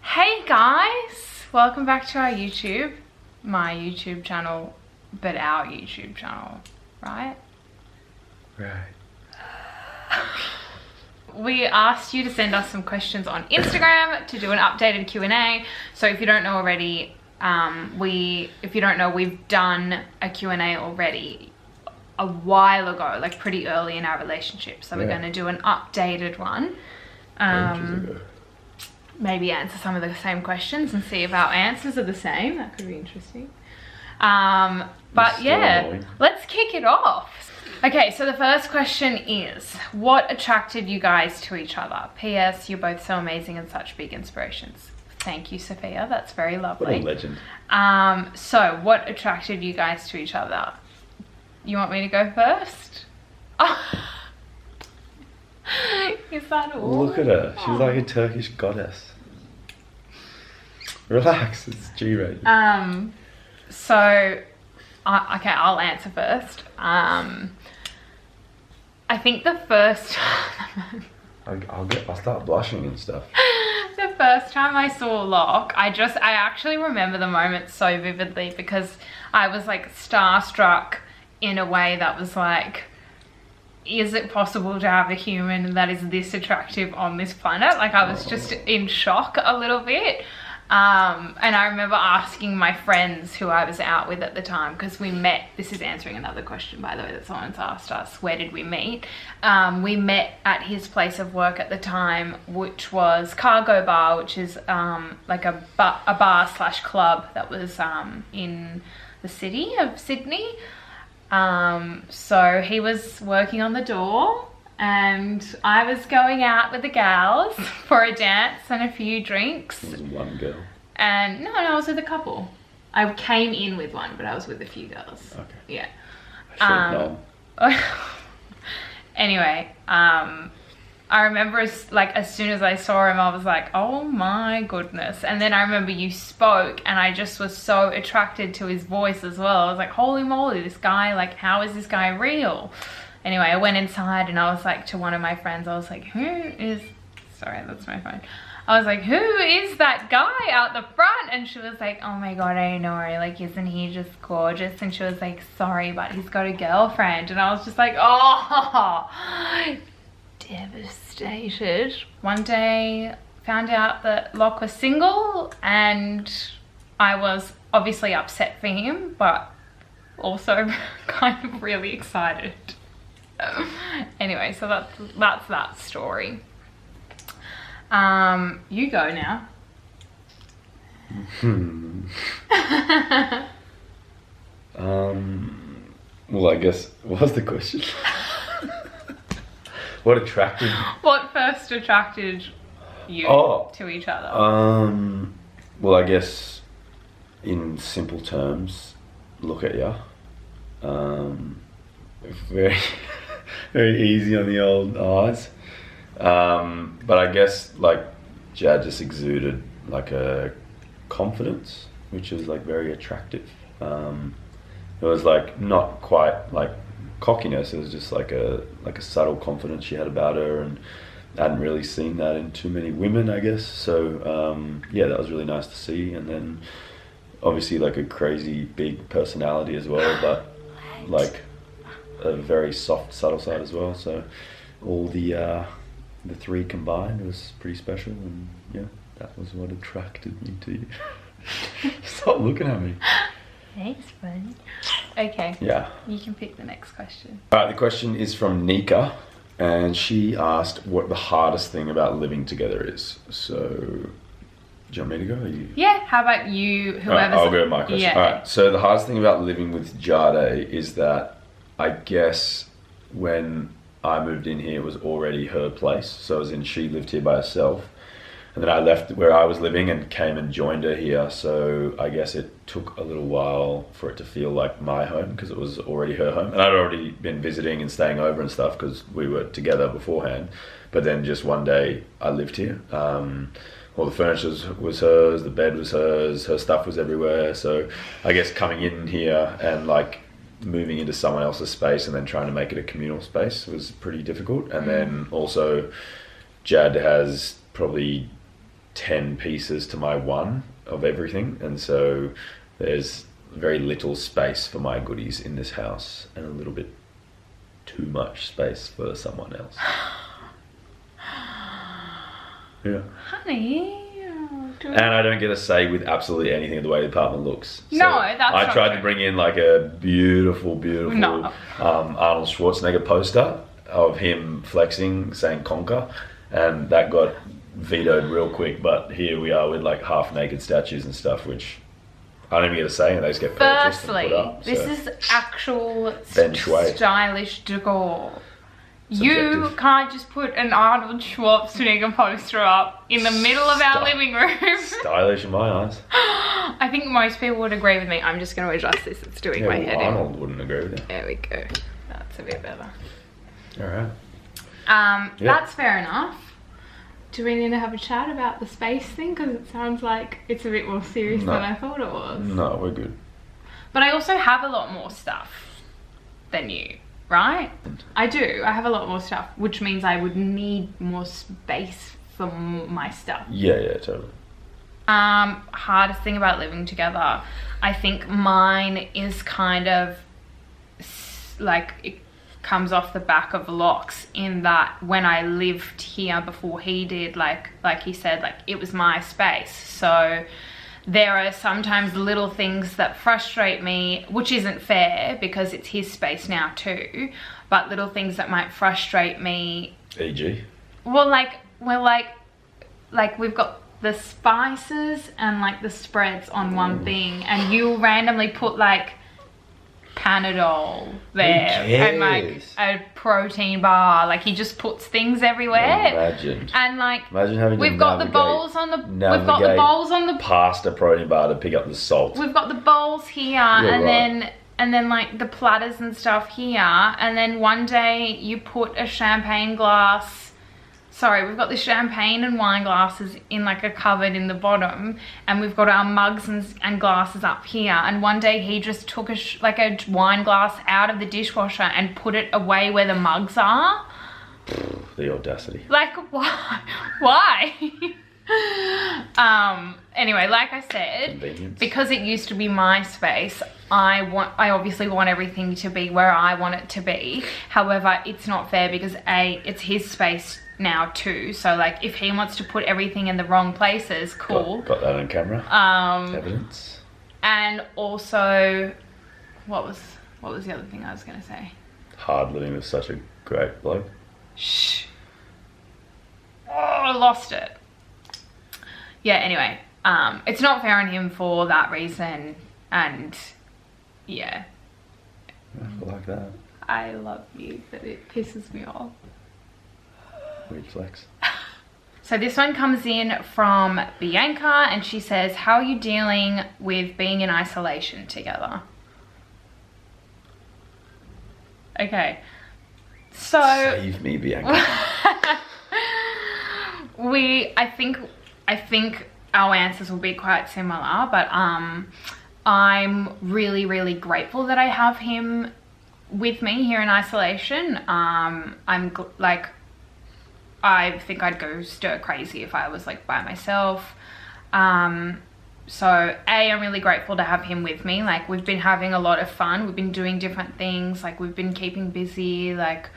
Hey guys, welcome back to our YouTube, my YouTube channel, but our YouTube channel, right? Right. We asked you to send us some questions on Instagram to do an updated Q&A. So if you don't know already, we've done a Q&A already a while ago, like pretty early in our relationship. So we're going to do an updated one. Maybe answer some of the same questions and see if our answers are the same. That could be interesting. But yeah, annoying. Let's kick it off. Okay, so the first question is, what attracted you guys to each other? P.S. You're both so amazing and such big inspirations. Thank you, Sophia. That's very lovely. What a legend. So what attracted you guys to each other? You want me to go first? Is that all? Look at her. She's like a Turkish goddess. Relax. It's G-rated. Okay, I'll answer first. I think the first time I'll start blushing and stuff. The first time I saw Locke, I actually remember the moment so vividly because I was like starstruck in a way that was like, is it possible to have a human that is this attractive on this planet? Like I was just in shock a little bit. And I remember asking my friends who I was out with at the time, because we met, this is answering another question by the way that someone's asked us, where did we meet? We met at his place of work at the time, which was Cargo Bar, which is like a bar slash club that was in the city of Sydney. So he was working on the door and I was going out with the gals for a dance and a few drinks. It was one girl. And no, I was with a couple. I came in with one, but I was with a few girls. Okay. Yeah. I should know. Anyway, I remember as soon as I saw him, I was like, oh my goodness. And then I remember you spoke and I just was so attracted to his voice as well. I was like, holy moly, this guy, like, how is this guy real? Anyway, I went inside and I was like to one of my friends, I was like, sorry, that's my phone. I was like, who is that guy out the front? And she was like, oh my God, I know. Like, isn't he just gorgeous? And she was like, sorry, but he's got a girlfriend. And I was just like, oh, devastated. One day, found out that Locke was single and I was obviously upset for him, but also kind of really excited. Anyway, so that's that story. You go now. Well, I guess, what's the question? What first attracted you to each other? Well, I guess in simple terms, look at ya. Very very easy on the old eyes. But I guess like Jad just exuded like a confidence, which is like very attractive. It was like not quite like cockiness, it was just like a subtle confidence she had about her, and I hadn't really seen that in too many women, I guess. So yeah, that was really nice to see. And then obviously like a crazy big personality as well, but like a very soft, subtle side as well. So all the three combined was pretty special, and yeah, that was what attracted me to you. Stop looking at me. Thanks, buddy. Okay. Yeah. You can pick the next question. All right, the question is from Nika, and she asked what the hardest thing about living together is. So, do you want me to go? Or you? Yeah, how about you, whoever's... Right, I'll go with my question. Yeah. All right, so the hardest thing about living with Jade is that I guess when I moved in here, it was already her place. So as in she lived here by herself. And then I left where I was living and came and joined her here. So I guess it took a little while for it to feel like my home, because it was already her home. And I'd already been visiting and staying over and stuff because we were together beforehand. But then just one day I lived here. All the furniture was hers, the bed was hers, her stuff was everywhere. So I guess coming in here and like moving into someone else's space and then trying to make it a communal space was pretty difficult. And then also Jad has probably 10 pieces to my one of everything, and so there's very little space for my goodies in this house and a little bit too much space for someone else. Yeah. Honey. And I don't get a say with absolutely anything of the way the apartment looks. So No, that's I not tried true. to bring in like a beautiful No. Arnold Schwarzenegger poster of him flexing, saying "Conquer," and that got vetoed real quick. But here we are with like half-naked statues and stuff, which I don't even get a say, and they just get purchased and Firstly, put up. this so. is actual Feng shui. stylish decor. Subjective. You can't just put an Arnold Schwarzenegger poster up in the middle of our living room. Stylish in my eyes. I think most people would agree with me. I'm just going to adjust this. It's doing my head in. Arnold wouldn't agree with you. There we go. That's a bit better. All right. Yeah. That's fair enough. Do we need to have a chat about the space thing? Because it sounds like it's a bit more serious than I thought it was. No, we're good. But I also have a lot more stuff than you, right? I do. I have a lot more stuff, which means I would need more space for my stuff. Yeah, totally. Hardest thing about living together, I think mine is kind of like it comes off the back of Locke's, in that when I lived here before he did, like he said, like it was my space. So there are sometimes little things that frustrate me, which isn't fair because it's his space now too, but little things that might frustrate me. E.g. Well, like we've got the spices and like the spreads on one thing, and you randomly put like Panadol there and like a protein bar. Like he just puts things everywhere. Imagine. And like Imagine having we've to got the navigate- bowls on the we've got the navigate bowls on the past a protein bar to pick up the salt. we've got the bowls here, You're and right. then like the platters and stuff here, and then one day you put a champagne glass. Sorry, we've got the champagne and wine glasses in like a cupboard in the bottom, and we've got our mugs and glasses up here. And one day he just took a wine glass out of the dishwasher and put it away where the mugs are. The audacity. Like, why? Why? Anyway, like I said, Convenience. because it used to be my space, I obviously want everything to be where I want it to be. However, it's not fair because it's his space now too. So like if he wants to put everything in the wrong places, cool. Got that on camera. Evidence. And also, what was the other thing I was gonna say? Hard living with such a great bloke. Shh. Oh, I lost it. Yeah, anyway, it's not fair on him for that reason, and yeah. I like that. I love you, but it pisses me off. Weird flex. So this one comes in from Bianca, and she says, how are you dealing with being in isolation together? Okay, so Save me, Bianca. I think our answers will be quite similar, but I'm really, really grateful that I have him with me here in isolation. I think I'd go stir crazy if I was like by myself. So I'm really grateful to have him with me. Like we've been having a lot of fun. We've been doing different things. Like we've been keeping busy. Like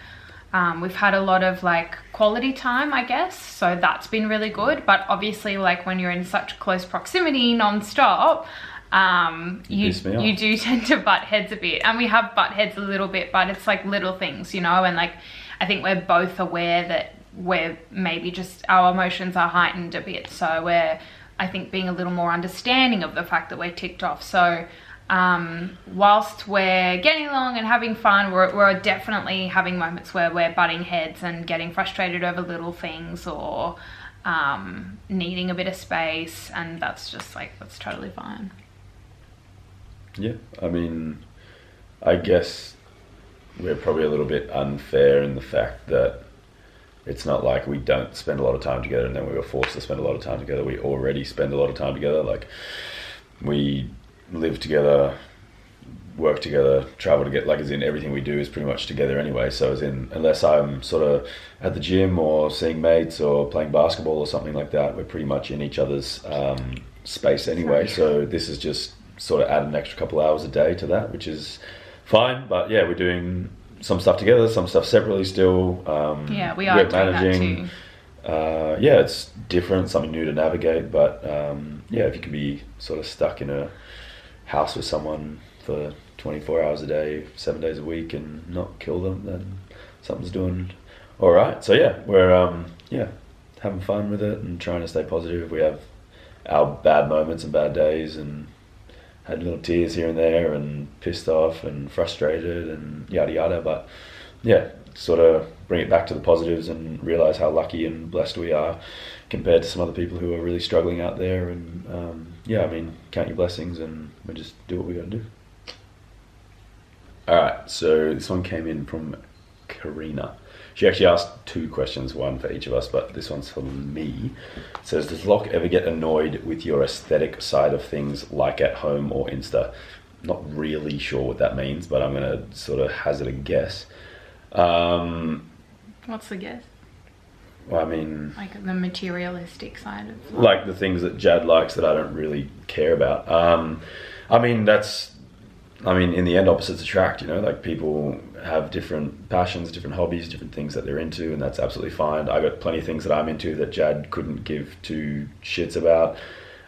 we've had a lot of like quality time, I guess. So that's been really good. But obviously like when you're in such close proximity non-stop, you do tend to butt heads a bit. And we have butt heads a little bit, but it's like little things, you know. And like I think we're both aware that we're maybe just our emotions are heightened a bit. So we're, I think, being a little more understanding of the fact that we're ticked off. So whilst we're getting along and having fun, we're definitely having moments where we're butting heads and getting frustrated over little things, or needing a bit of space, and that's just like, that's totally fine. Yeah, I mean, I guess we're probably a little bit unfair in the fact that it's not like we don't spend a lot of time together and then we were forced to spend a lot of time together. We already spend a lot of time together. Like we live together work together, travel together, like as in everything we do is pretty much together anyway. So as in, unless I'm sort of at the gym or seeing mates or playing basketball or something like that, we're pretty much in each other's space anyway. So this is just sort of add an extra couple hours a day to that, which is fine. But yeah, we're doing some stuff together, some stuff separately still. Yeah, we are doing that too. Yeah, it's different, something new to navigate, but yeah, if you can be sort of stuck in a house with someone for 24 hours a day, 7 days a week, and not kill them, then something's doing all right. So yeah, we're yeah, having fun with it and trying to stay positive. We have our bad moments and bad days, and had little tears here and there, and pissed off and frustrated and yada yada. But yeah, sort of bring it back to the positives and realize how lucky and blessed we are compared to some other people who are really struggling out there. And yeah, I mean, count your blessings, and we just do what we gotta do. All right, so this one came in from Karina. She actually asked 2 questions, one for each of us, but this one's for me. It says, does Locke ever get annoyed with your aesthetic side of things, like at home or Insta? Not really sure what that means, but I'm gonna sort of hazard a guess. What's the guess? Well, I mean, like the materialistic side of life. Like the things that Jad likes that I don't really care about. I mean, in the end, opposites attract, you know, like people have different passions, different hobbies, different things that they're into, and that's absolutely fine. I got plenty of things that I'm into that Jad couldn't give 2 shits about,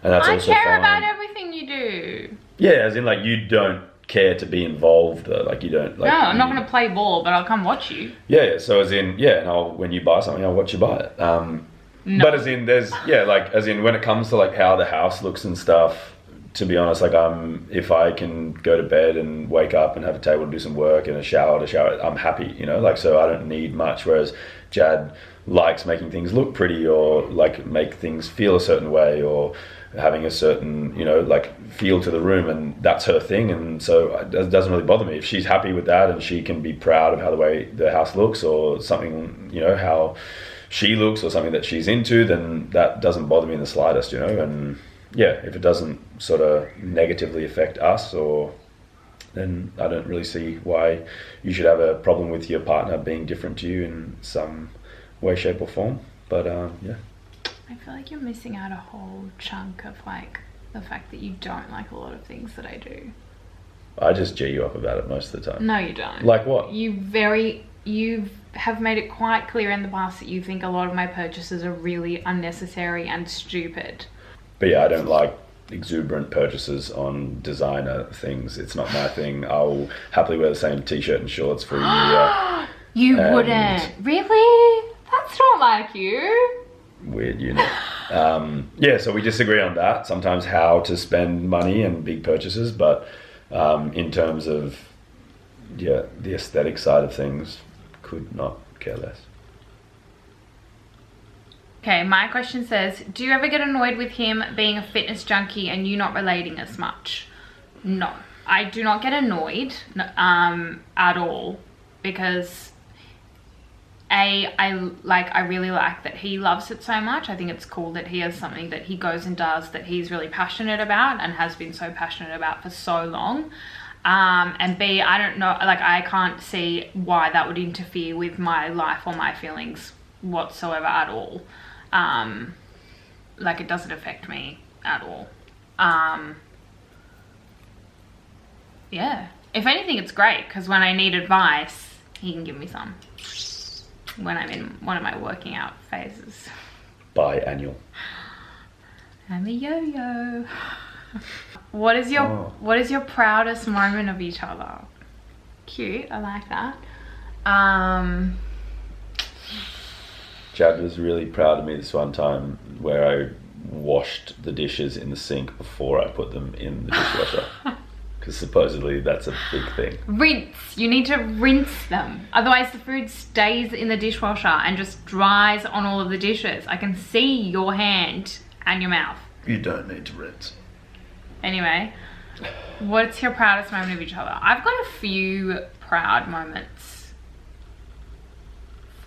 and that's also fine. I care about everything you do. Yeah, as in, like, you don't care to be involved, though. Like, you don't, like... No, I'm not going to play ball, but I'll come watch you. Yeah, so as in, yeah, and when you buy something, I'll watch you buy it. No. But as in, there's, yeah, like, as in, when it comes to, like, how the house looks and stuff, to be honest, like, if I can go to bed and wake up and have a table to do some work and a shower to shower, I'm happy, you know, like, so I don't need much. Whereas Jad likes making things look pretty, or like make things feel a certain way, or having a certain, you know, like feel to the room, and that's her thing. And so it doesn't really bother me if she's happy with that, and she can be proud of how the way the house looks, or something, you know, how she looks, or something that she's into, then that doesn't bother me in the slightest, you know. And yeah, if it doesn't sort of negatively affect us, or then I don't really see why you should have a problem with your partner being different to you in some way, shape or form. But yeah. I feel like you're missing out a whole chunk of like the fact that you don't like a lot of things that I do. I just G you up about it most of the time. No, you don't. Like what? You have made it quite clear in the past that you think a lot of my purchases are really unnecessary and stupid. But yeah, I don't like exuberant purchases on designer things. It's not my thing. I'll happily wear the same t-shirt and shorts for a year. You wouldn't? Really? That's not like you. Weird unit. Yeah, so we disagree on that. Sometimes how to spend money and big purchases, but in terms of, yeah, the aesthetic side of things, could not care less. Okay, my question says, do you ever get annoyed with him being a fitness junkie and you not relating as much? No, I do not get annoyed at all, because I really like that he loves it so much. I think it's cool that he has something that he goes and does that he's really passionate about and has been so passionate about for so long. And B, I don't know, like I can't see why that would interfere with my life or my feelings whatsoever at all. Like it doesn't affect me at all. Yeah, if anything it's great, because when I need advice he can give me some when I'm in one of my working out phases. Biannual. I'm a yo-yo. What is your proudest moment of each other? Cute, I like that. Chad was really proud of me this one time where I washed the dishes in the sink before I put them in the dishwasher. Because supposedly that's a big thing. Rinse. You need to rinse them. Otherwise the food stays in the dishwasher and just dries on all of the dishes. I can see your hand and your mouth. You don't need to rinse. Anyway, what's your proudest moment of each other? I've got a few proud moments.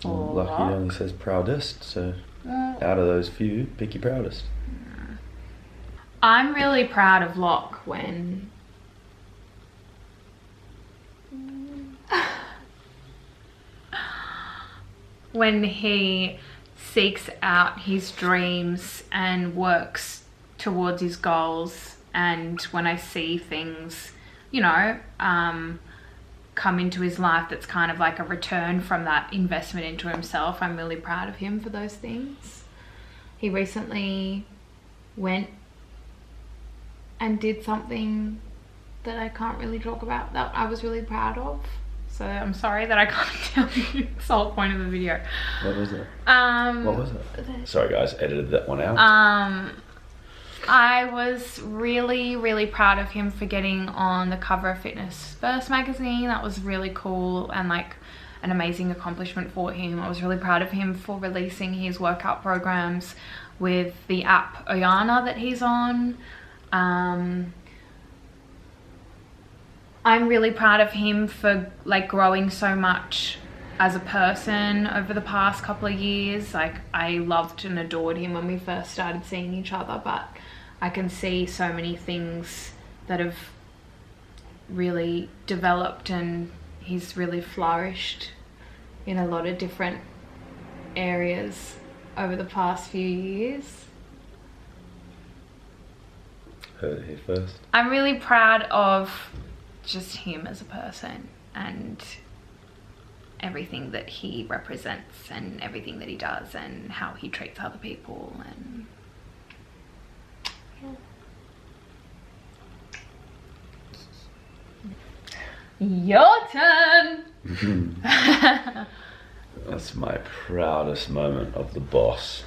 Well, lucky it only says proudest, so out of those few, pick your proudest. I'm really proud of Locke when when he seeks out his dreams and works towards his goals, and when I see things, you know, come into his life that's kind of like a return from that investment into himself, I'm really proud of him for those things. He recently went and did something that I can't really talk about that I was really proud of. So I'm sorry that I can't tell you. It's the whole point of the video. What was it? What was it? Sorry guys, edited that one out. I was really, really proud of him for getting on the cover of Fitness First magazine. That was really cool and like an amazing accomplishment for him. I was really proud of him for releasing his workout programs with the app Oyana that he's on. I'm really proud of him for like growing so much as a person over the past couple of years. Like I loved and adored him when we first started seeing each other, but I can see so many things that have really developed, and he's really flourished in a lot of different areas over the past few years. Heard it here first. I'm really proud of just him as a person and everything that he represents and everything that he does and how he treats other people, and your turn. That's my proudest moment of the boss.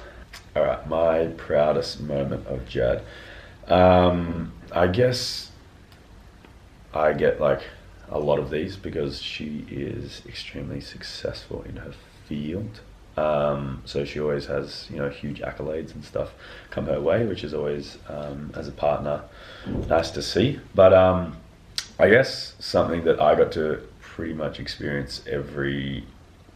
All right, my proudest moment of Jad. I guess I get like a lot of these because she is extremely successful in her field. So she always has, you know, huge accolades and stuff come her way, which is always, as a partner, nice to see. But I guess something that I got to pretty much experience every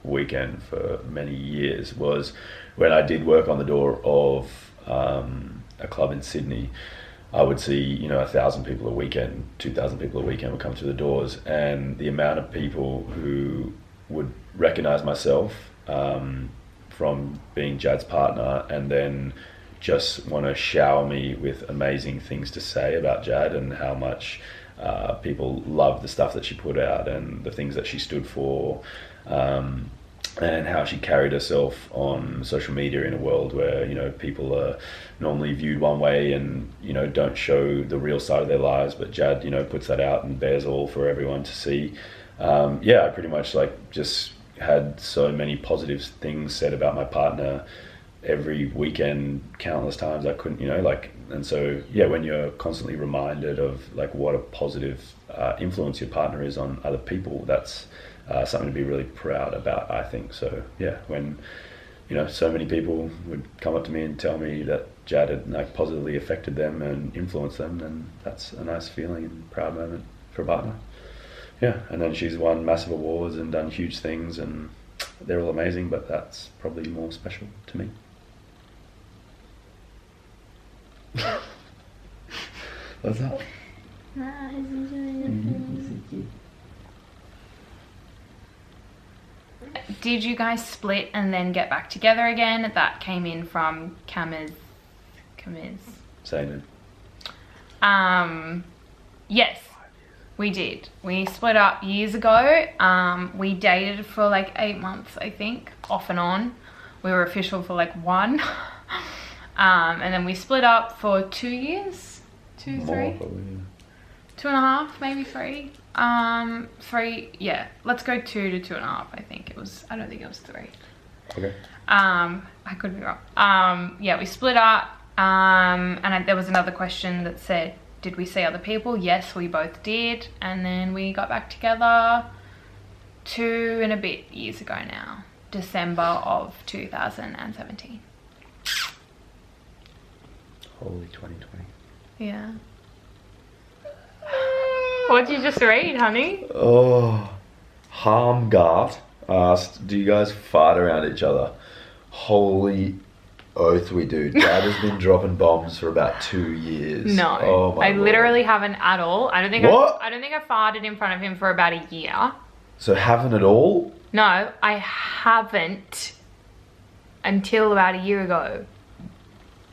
weekend for many years was when I did work on the door of a club in Sydney. I would see, you know, 1,000 people a weekend, 2,000 people a weekend would come through the doors, and the amount of people who would recognize myself from being Jad's partner and then just want to shower me with amazing things to say about Jad and how much people love the stuff that she put out and the things that she stood for, and how she carried herself on social media in a world where, you know, people are normally viewed one way and, you know, don't show the real side of their lives, but Jad, you know, puts that out and bears all for everyone to see. Yeah, I pretty much like just had so many positive things said about my partner every weekend, countless times. I couldn't, you know, like, and so yeah, when you're constantly reminded of like what a positive influence your partner is on other people, that's something to be really proud about, I think. So yeah, when, you know, so many people would come up to me and tell me that Jad had like positively affected them and influenced them, then that's a nice feeling and proud moment for a partner. Yeah, and then she's won massive awards and done huge things, and they're all amazing, but that's probably more special to me. What's that? Did you guys split and then get back together again? That came in from Kamiz. Saying Yes, we did. We split up years ago. We dated for like 8 months, I think, off and on. We were official for like 1. And then we split up for 2 years. 2, 3? probably, yeah. 2.5, maybe 3. 3, yeah. Let's go 2 to 2.5, I think it was. I don't think it was 3. Okay. I could be wrong. Yeah, we split up. And there was another question that said, did we see other people? Yes, we both did. And then we got back together 2 and a bit years ago now. December of 2017. Holy 2020. Yeah. What'd you just read, honey? Oh, Harmgart asked, do you guys fart around each other? Holy oath we do. Dad has been dropping bombs for about 2 years. No, oh my I Lord. literally haven't at all. I don't think I farted in front of him for about a year. So haven't at all? No, I haven't until about a year ago.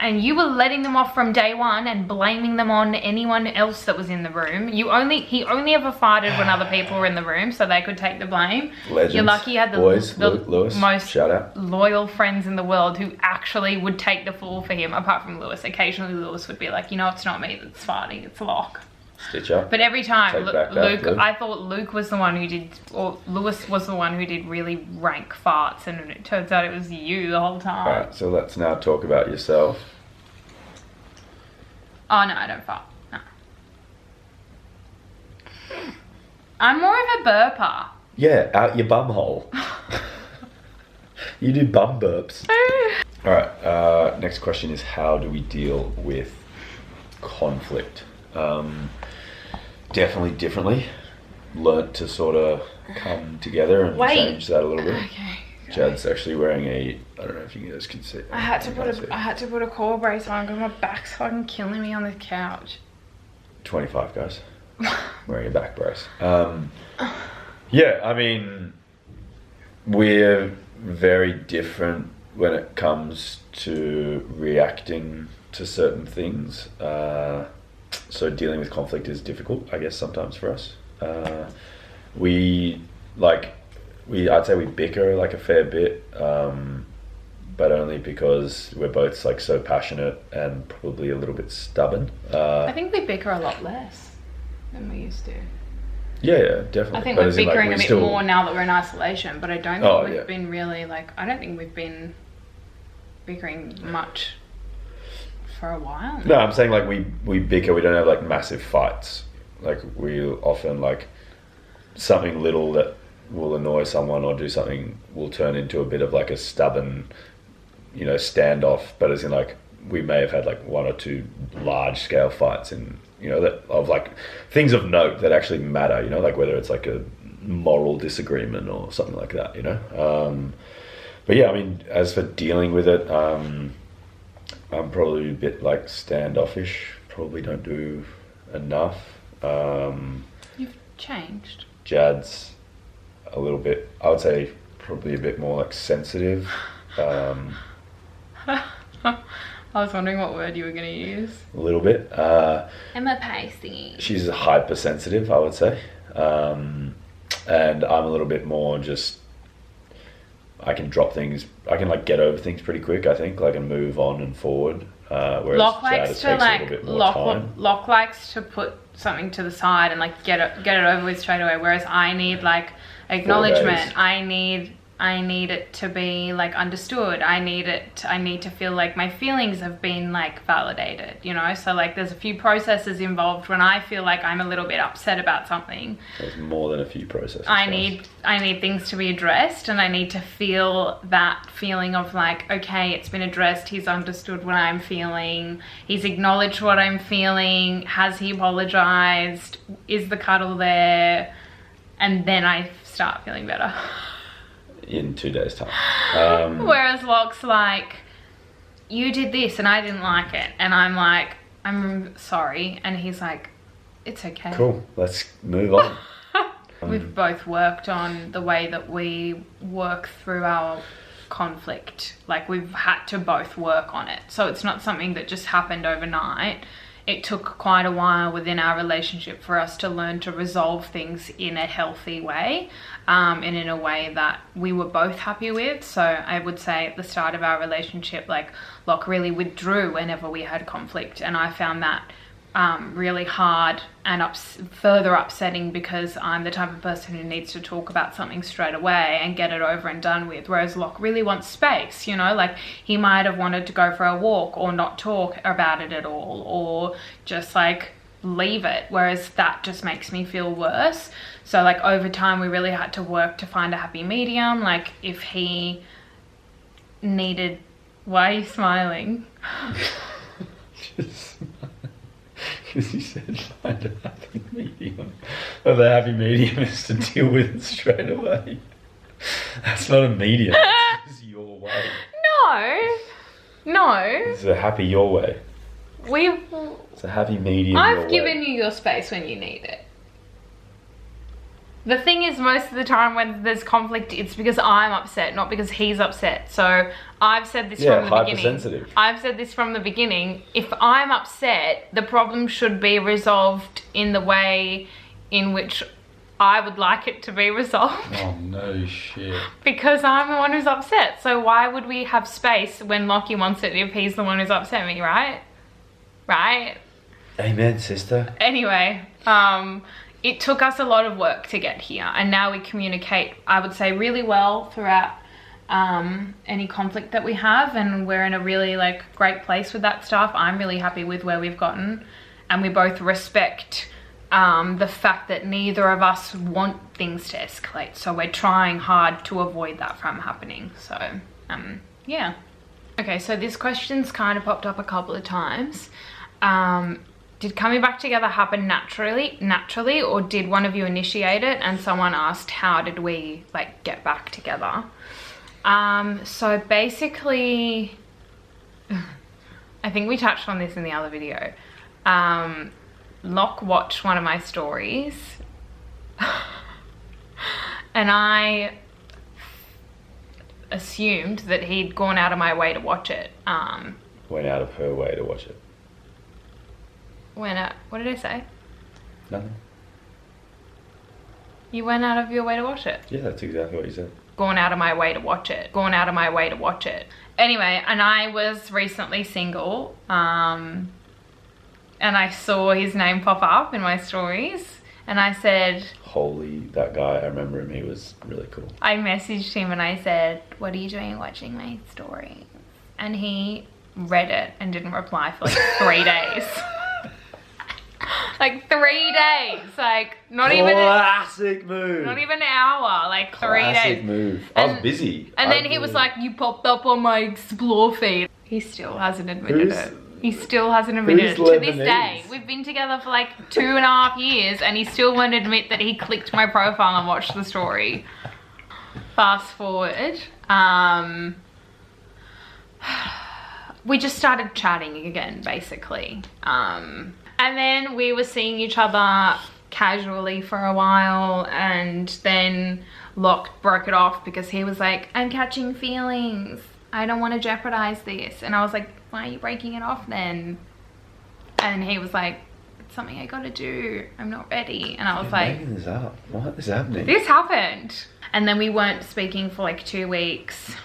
And you were letting them off from day one and blaming them on anyone else that was in the room. He only ever farted when other people were in the room so they could take the blame. Legends. You're lucky you had the Lewis, most shout out. loyal friends in the world who actually would take the fall for him, apart from Lewis. Occasionally Lewis would be like, you know, it's not me that's farting, it's Locke. Stitch up. But every time, Luke, I thought Luke was the one who did, or Lewis was the one who did really rank farts, and it turns out it was you the whole time. Alright, so let's now talk about yourself. Oh no, I don't fart. No. I'm more of a burper. Yeah, out your bum hole. You do bum burps. Alright, next question is, how do we deal with conflict? Definitely differently. Learnt to sort of come together and change that a little bit. Okay. Jad's actually wearing a, I don't know if you guys can see. I had to put a core brace on because my back's fucking killing me on the couch. 25 guys. Wearing a back brace. Yeah, I mean, we're very different when it comes to reacting to certain things. So dealing with conflict is difficult, I guess, sometimes for us. I'd say we bicker like a fair bit, but only because we're both like so passionate and probably a little bit stubborn. I think we bicker a lot less than we used to. Yeah, definitely. I think we're bickering a bit more now that we're in isolation, but I don't think we've been really I don't think we've been bickering much for a while now. No, I'm saying like we bicker, we don't have like massive fights. Like we often like something little that will annoy someone or do something will turn into a bit of like a stubborn, you know, standoff, but as in like we may have had like one or two large scale fights in, you know, that of like things of note that actually matter, you know, like whether it's like a moral disagreement or something like that, you know. But yeah, I mean, as for dealing with it, I'm probably a bit like standoffish, probably don't do enough. You've changed. Jad's a little bit, I would say probably a bit more like sensitive. I was wondering what word you were going to use. A little bit. I'm a Pisces. She's hypersensitive, I would say. And I'm a little bit more just, I can drop things, I can like get over things pretty quick, I think, like and move on and forward. Whereas Locke Jad, likes it takes to a little bit more time. Locke likes to put something to the side and like get it over with straight away, whereas I need like acknowledgement. I need it to be like understood. I need to feel like my feelings have been like validated, you know. So like there's a few processes involved when I feel like I'm a little bit upset about something. There's more than a few processes. I need things to be addressed, and I need to feel that feeling of like, okay, it's been addressed, he's understood what I'm feeling, he's acknowledged what I'm feeling, has he apologized, is the cuddle there, and then I start feeling better. In 2 days time. Whereas Locke's like, you did this and I didn't like it, and I'm like, I'm sorry, and he's like, it's okay. Cool, let's move on. We've both worked on the way that we work through our conflict. Like we've had to both work on it, so it's not something that just happened overnight. It took quite a while within our relationship for us to learn to resolve things in a healthy way, and in a way that we were both happy with. So I would say at the start of our relationship, like Locke really withdrew whenever we had conflict, and I found that really hard and further upsetting, because I'm the type of person who needs to talk about something straight away and get it over and done with, whereas Locke really wants space, you know, like he might have wanted to go for a walk or not talk about it at all, or just like leave it, whereas that just makes me feel worse. So like over time we really had to work to find a happy medium. Like if he needed, why are you smiling? Because you said find a happy medium. Well, the happy medium is to deal with it straight away. That's not a medium. It's your way. No. It's a happy your way. It's a happy medium. I've given you your space when you need it. The thing is, most of the time when there's conflict, it's because I'm upset, not because he's upset. So I've said this from the beginning. Hypersensitive. I've said this from the beginning. If I'm upset, the problem should be resolved in the way in which I would like it to be resolved. Oh, no shit. Because I'm the one who's upset. So why would we have space when Lockie wants it if he's the one who's upset me, right? Right? Amen, sister. Anyway, it took us a lot of work to get here, and now we communicate, I would say, really well throughout any conflict that we have, and we're in a really like great place with that stuff. I'm really happy with where we've gotten, and we both respect the fact that neither of us want things to escalate, so we're trying hard to avoid that from happening. So yeah. Okay, so this question's kind of popped up a couple of times. Did coming back together happen naturally, or did one of you initiate it? And someone asked, how did we like get back together? So basically, I think we touched on this in the other video. Locke watched one of my stories and I assumed that he'd gone out of my way to watch it. Went out of her way to watch it. What did I say? Nothing. You went out of your way to watch it? Yeah, that's exactly what you said. Gone out of my way to watch it. Gone out of my way to watch it. Anyway, and I was recently single, and I saw his name pop up in my stories, and I said, holy, that guy, I remember him, he was really cool. I messaged him and I said, what are you doing watching my stories? And he read it and didn't reply for like 3 days. Like 3 days, like not even classic move. Not even an hour, like 3 days. Classic move. I was busy. And then he was like, you popped up on my explore feed. He still hasn't admitted it. He still hasn't admitted it to this day. We've been together for like 2.5 years and he still won't admit that he clicked my profile and watched the story. Fast forward, we just started chatting again, basically. And then we were seeing each other casually for a while, and then Locke broke it off because he was like, I'm catching feelings. I don't want to jeopardize this. And I was like, why are you breaking it off then? And he was like, it's something I gotta do. I'm not ready. And I was like, making this up. What is happening? This happened. And then we weren't speaking for like 2 weeks.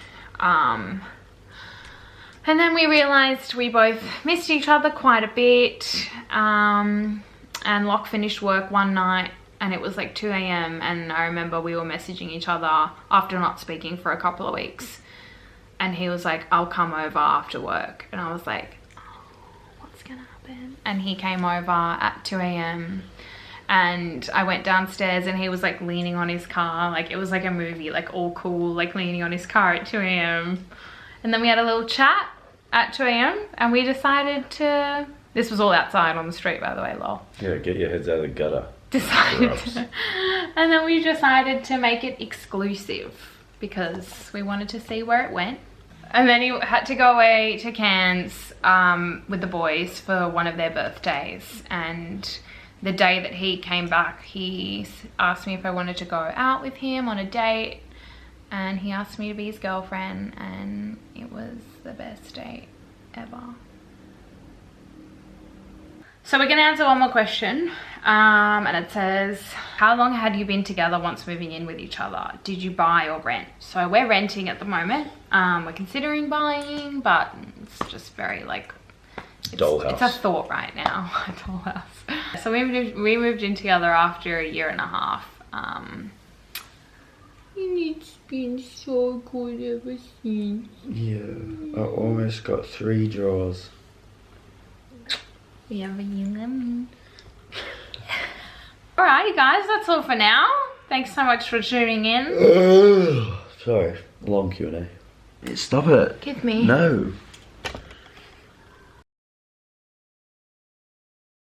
And then we realized we both missed each other quite a bit. And Locke finished work one night and it was like 2 a.m. and I remember we were messaging each other after not speaking for a couple of weeks. And he was like, I'll come over after work. And I was like, oh, what's gonna happen? And he came over at 2 a.m. and I went downstairs and he was like leaning on his car. Like it was like a movie, like all cool, like leaning on his car at 2 a.m. And then we had a little chat at 2 a.m. and we decided to, this was all outside on the street, by the way, lol. Yeah, get your heads out of the gutter. And then we decided to make it exclusive because we wanted to see where it went. And then he had to go away to Cairns with the boys for one of their birthdays. And the day that he came back, he asked me if I wanted to go out with him on a date. And he asked me to be his girlfriend, and it was the best date ever. So we're gonna answer one more question, and it says, how long had you been together once moving in with each other? Did you buy or rent? So we're renting at the moment. We're considering buying, but it's just very like, dollhouse. It's a thought right now, a dollhouse. So we moved in together after 1.5 years. And it's been so good ever since. Yeah, I almost got 3 drawers. We have a young lemon. Alrighty guys, that's all for now. Thanks so much for tuning in. Sorry, long Q&A. Stop it. Give me. No.